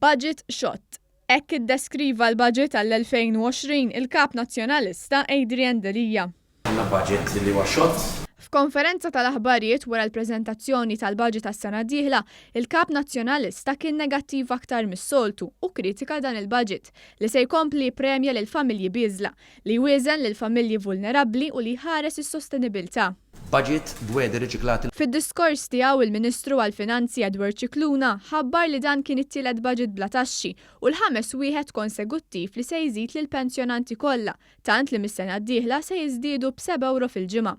Budget shot. Hekk iddeskriva l-budget għall-2020 il-Kap Nazzjonalista Adrian Delija. Għandna budget li huwa xott. F'konferenza tal-aħbarijiet wara l-preżentazzjoni tal-budget tas-sena d-dieħla, il-Kap Nazzjonalista kien negattiv aktar mis-soltu u kritika dan il-budget li se jkompli premja lil familji biżla li jwieżen lil familji vulnerabbli u li ħares is-sostenibilità. Budget b'wedi riċiklati. Fid-diskors tiegħu il-Ministru għall-Finanzi Edward Cicluna ħabbar li dan kien it-tielet budget bla taxxi u l-ħames wieħed konseguttiv li se jżid lill-pensjonanti kollha, tant li mis-sena d-dieħla se jiżdiedu b'7 € fil-ġimgħa.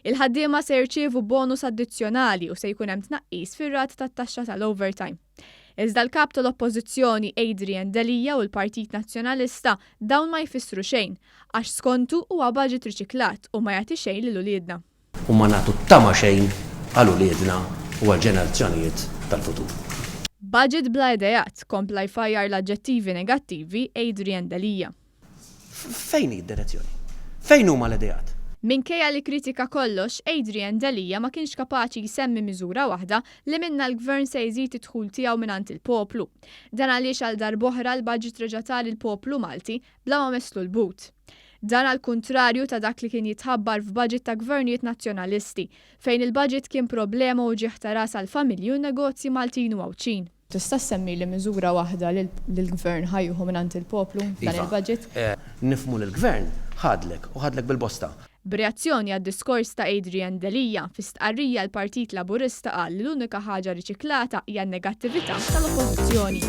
Il-ħaddiema se jirċievu bonus addizzjonali u se jkun hemm tnaqqis fir-rata tat-taxxa tal-overtime. Iżda l-kap tal-Oppożizzjoni Adrian Delija u l-Partit Nazzjonalista dawn ma jfissru xejn għax skontu huwa budget riċiklat u ma jagħti xejn lil uliedna. U ma nagħtu tama xejn għal uliedna u għall-ġenerazzjonijiet tal-futur. Budget bla idejat kompla jfajjar l-aġġettivi negattivi Adrian Delija. Fejn id-direzzjoni? Fejn huma l-idejat? Minkejja li kritika kollox, Adrian Delija ma kienx kapaċi jsemmi miżura waħda li minna l-gvern se jżid id-dħul tiegħu mingħand il-poplu. Dan għaliex għal darb'oħra l-budget reġa' il-poplu Malti bla ma meslu l-but. Dan għal kuntrarju ta' dak li kien jitħabbar f'budget ta' gvernijiet nazzjonalisti, fejn il-budget kien problema u ġieħ taras għal familji u negozji Maltin u Għawċin. Tista' semmi li miżura waħda lill-gvern ħajjuħu mingħand il-poplu dan il-budget? Nifmu l-gvern ħadlek u ħadlek bil-bosta. B'reazzjoni għad-diskors ta' Adrian Delija fi stqarrija l-Partit Laburista qal li l-unika ħaġa riċiklata hija n-negattività tal-Oppożizzjoni.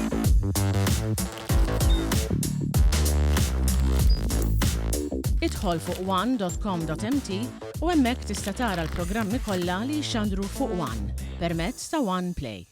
Idħol fuq one.com.mt u hemmhekk tista' tara l-programmi kollha li jxandru fuq One permezz ta' One Play.